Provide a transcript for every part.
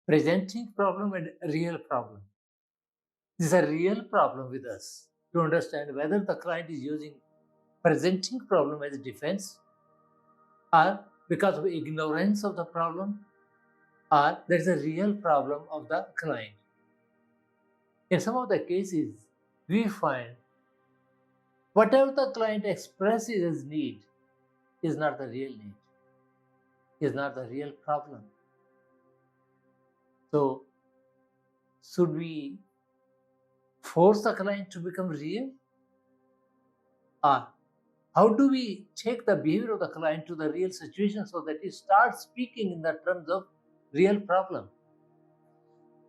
presenting problem and real problem. This is a real problem with us to understand whether the client is using presenting problem as a defense or because of ignorance of the problem or there is a real problem of the client. In some of the cases, we find whatever the client expresses as need is not the real need, is not the real problem. So, should we force the client to become real? Or how do we take the behavior of the client to the real situation so that he starts speaking in the terms of real problem?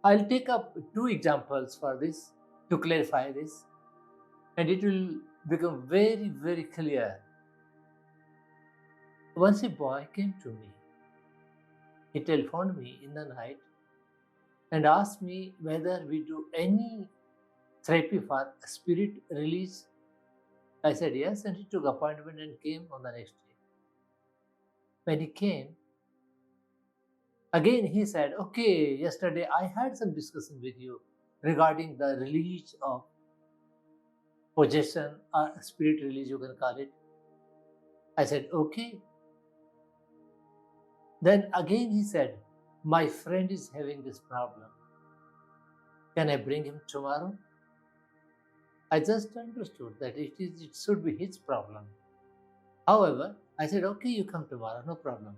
I'll take up two examples for this to clarify this, and it will become very, very clear. Once a boy came to me, he telephoned me in the night and asked me whether we do any therapy for spirit release. I said yes, and he took appointment and came on the next day. When he came, again he said, okay, yesterday I had some discussion with you regarding the release of possession or spirit release, you can call it. I said, okay. Then again he said, my friend is having this problem. Can I bring him tomorrow? I just understood that it should be his problem. However, I said, okay, you come tomorrow, no problem.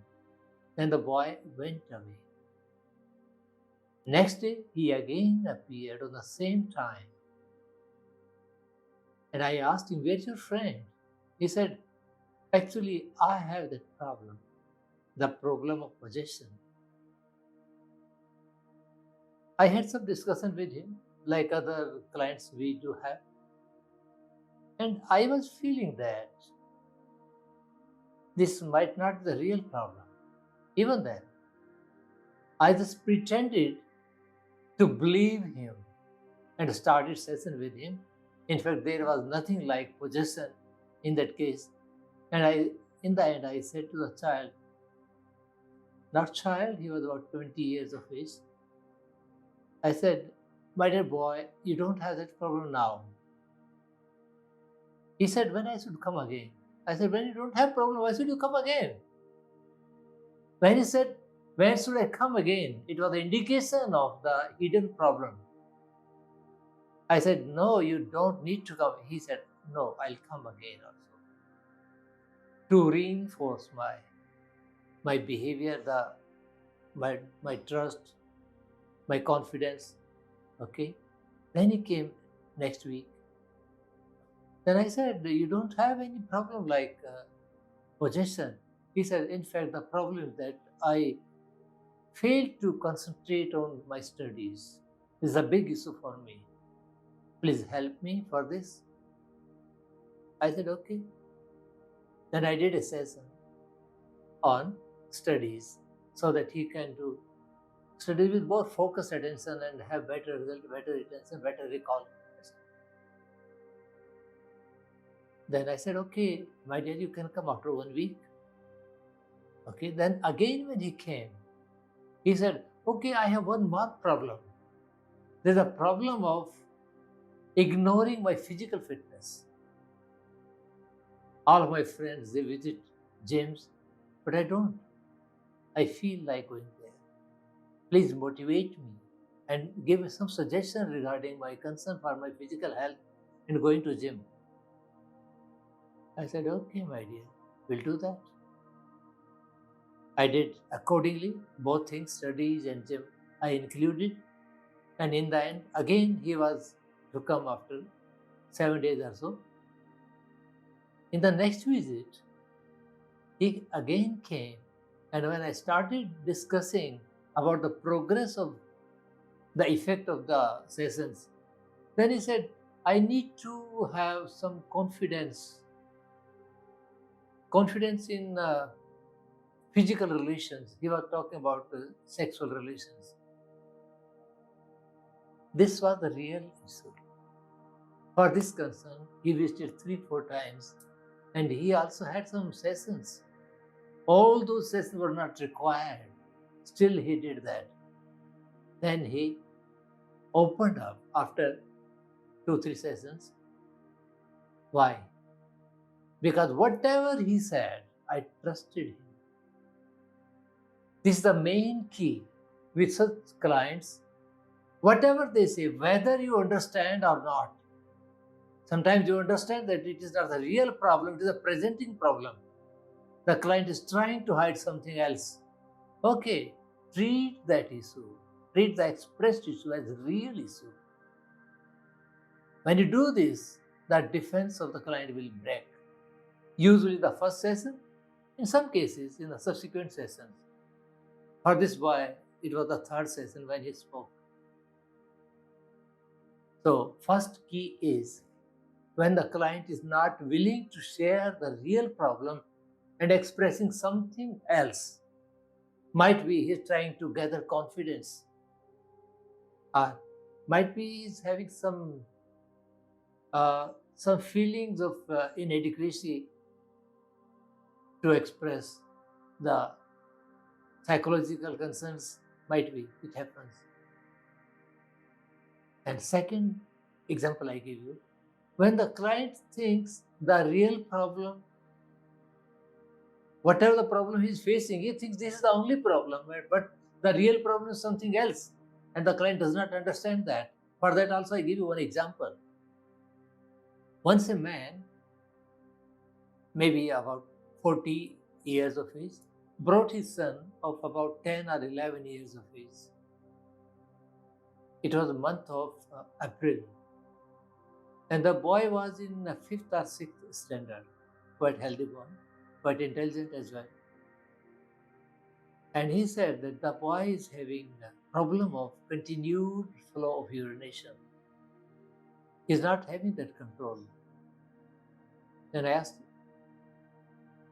Then the boy went away. Next day, he again appeared on the same time. And I asked him, where's your friend? He said, actually, I have that problem, the problem of possession. I had some discussion with him, like other clients we do have. And I was feeling that this might not be the real problem. Even then, I just pretended to believe him and started session with him. In fact, there was nothing like possession in that case. And in the end, I said to the child, not child, he was about 20 years of age. I said, my dear boy, you don't have that problem now. He said, when I should come again? I said, when you don't have problem, why should you come again? When he said, when should I come again? It was the indication of the hidden problem. I said, no, you don't need to come. He said, no, I'll come again also. To reinforce my behavior, my trust, my confidence. Okay. Then he came next week. Then I said, you don't have any problem like possession. He said, in fact, the problem is that I failed to concentrate on my studies. This is a big issue for me. Please help me for this. I said, okay. Then I did a session on studies so that he can do studies with more focused attention and have better result, better retention, better recall. Then I said, okay, my dear, you can come after 1 week. Okay, then again when he came, he said, okay, I have one more problem. There's a problem of ignoring my physical fitness. All of my friends, they visit gyms, but I don't. I feel like going there. Please motivate me and give me some suggestion regarding my concern for my physical health and going to gym. I said, okay, my dear, we'll do that. I did accordingly, both things, studies and gym, I included. And in the end, again, he was to come after 7 days or so. In the next visit, he again came. And when I started discussing about the progress of the effect of the sessions, then he said, I need to have some confidence in physical relations. He was talking about sexual relations. This was the real issue. For this concern, he visited 3-4 times and he also had some sessions. All those sessions were not required. Still, he did that. Then he opened up after 2-3 sessions. Why? Because whatever he said, I trusted him. This is the main key with such clients. Whatever they say, whether you understand or not, sometimes you understand that it is not the real problem, it is a presenting problem. The client is trying to hide something else. Okay, treat that issue, treat the expressed issue as a real issue. When you do this, the defense of the client will break. Usually the first session, in some cases in the subsequent sessions. For this boy, it was the third session when he spoke. So first key is when the client is not willing to share the real problem and expressing something else. Might be he's trying to gather confidence, or might be he's having some feelings of inadequacy to express the psychological concerns. Might be it happens. And second example I give you, when the client thinks the real problem, whatever the problem he's facing, he thinks this is the only problem, but the real problem is something else, and the client does not understand that. For that also I give you one example. Once a man, maybe about 40 years of age, brought his son of about 10 or 11 years of age. It was the month of April, and the boy was in the 5th or 6th standard, quite healthy boy, quite intelligent as well. And he said that the boy is having a problem of continued flow of urination. He's not having that control. Then I asked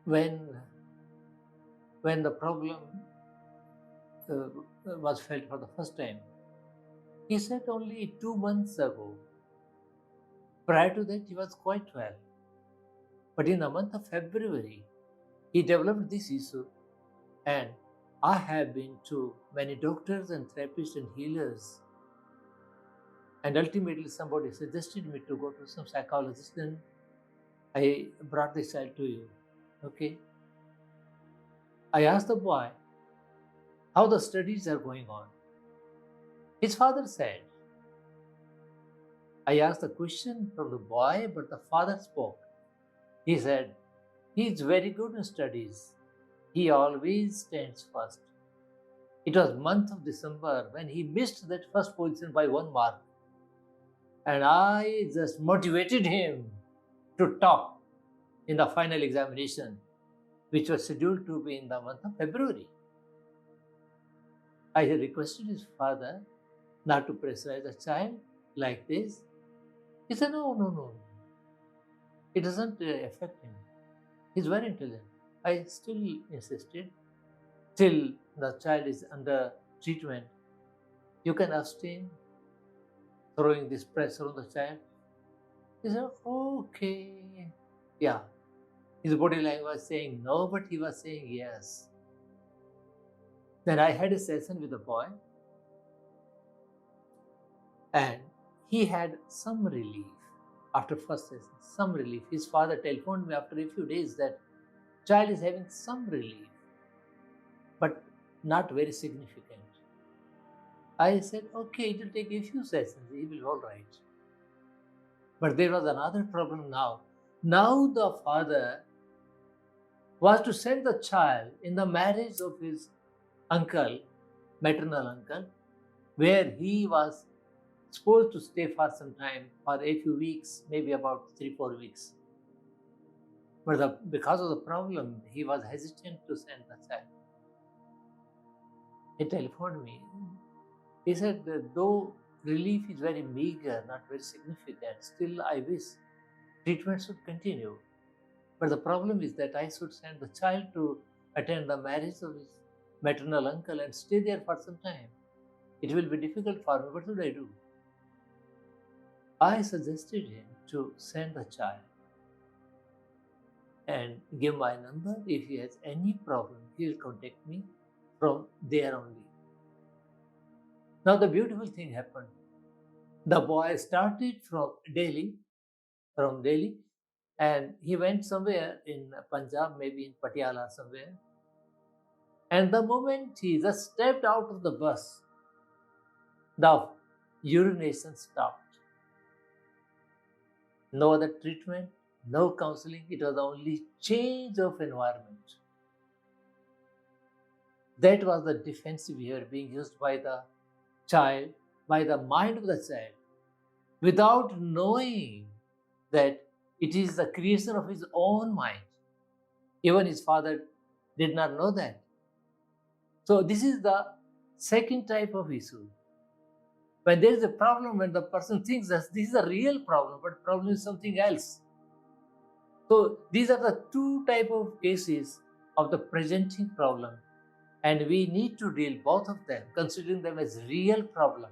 when the problem was felt for the first time. He said only 2 months ago. Prior to that, he was quite well. But in the month of February, he developed this issue, and I have been to many doctors and therapists and healers, and ultimately somebody suggested me to go to some psychologist, and I brought this child to you. Okay. I asked the boy how the studies are going on. His father said, I asked the question from the boy, but the father spoke. He said, he is very good in studies. He always stands first. It was month of December when he missed that first position by 1 mark. And I just motivated him to top in the final examination, which was scheduled to be in the month of February. I requested his father not to pressurize the child like this. He said, no. It doesn't affect him. He's very intelligent. I still insisted, till the child is under treatment, you can abstain throwing this pressure on the child. He said, okay. Yeah. His body language was saying no, but he was saying yes. Then I had a session with the boy, and he had some relief after first session, some relief. His father telephoned me after a few days that child is having some relief, but not very significant. I said, okay, it will take a few sessions, he will be all right. But there was another problem now. Now the father was to send the child in the marriage of his uncle, maternal uncle, where he was supposed to stay for some time, for a few weeks, maybe about 3-4 weeks. But because of the problem, he was hesitant to send the child. He telephoned me. He said, though relief is very meager, not very significant, still I wish treatment should continue. But the problem is that I should send the child to attend the marriage of his maternal uncle and stay there for some time. It will be difficult for me. What should I do? I suggested him to send the child and give my number. If he has any problem, he will contact me from there only. Now the beautiful thing happened. The boy started from Delhi, and he went somewhere in Punjab, maybe in Patiala somewhere. And the moment he just stepped out of the bus, the urination stopped. No other treatment, no counseling. It was only change of environment. That was the defensive behavior being used by the child, by the mind of the child, without knowing that it is the creation of his own mind. Even his father did not know that. So, this is the second type of issue. When there is a problem, when the person thinks that this is a real problem, but problem is something else. So, these are the two type of cases of the presenting problem, and we need to deal both of them, considering them as real problem.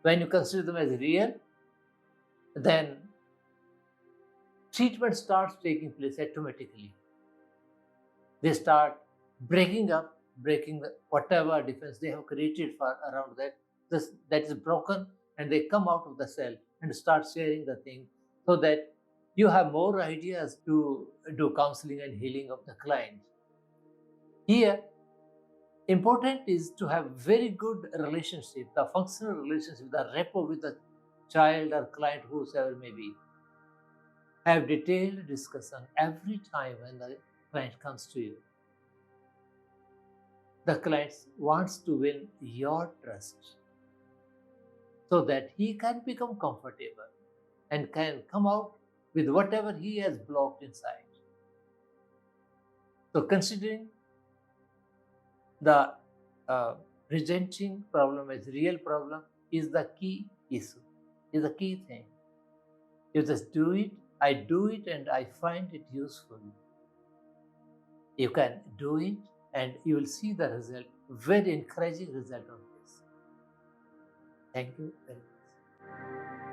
When you consider them as real, then treatment starts taking place automatically. They start breaking up, breaking whatever defense they have created for around that. That is broken, and they come out of the cell and start sharing the thing, so that you have more ideas to do counseling and healing of the client. Here, important is to have very good relationship, the functional relationship, the rapport with the child or client, whosoever may be. Have detailed discussion every time when the client comes to you. The client wants to win your trust so that he can become comfortable and can come out with whatever he has blocked inside. So, considering the presenting problem as real problem is the key issue, is the key thing. You just do it, I do it, and I find it useful. You can do it, and you will see the result, very encouraging result of this. Thank you very much.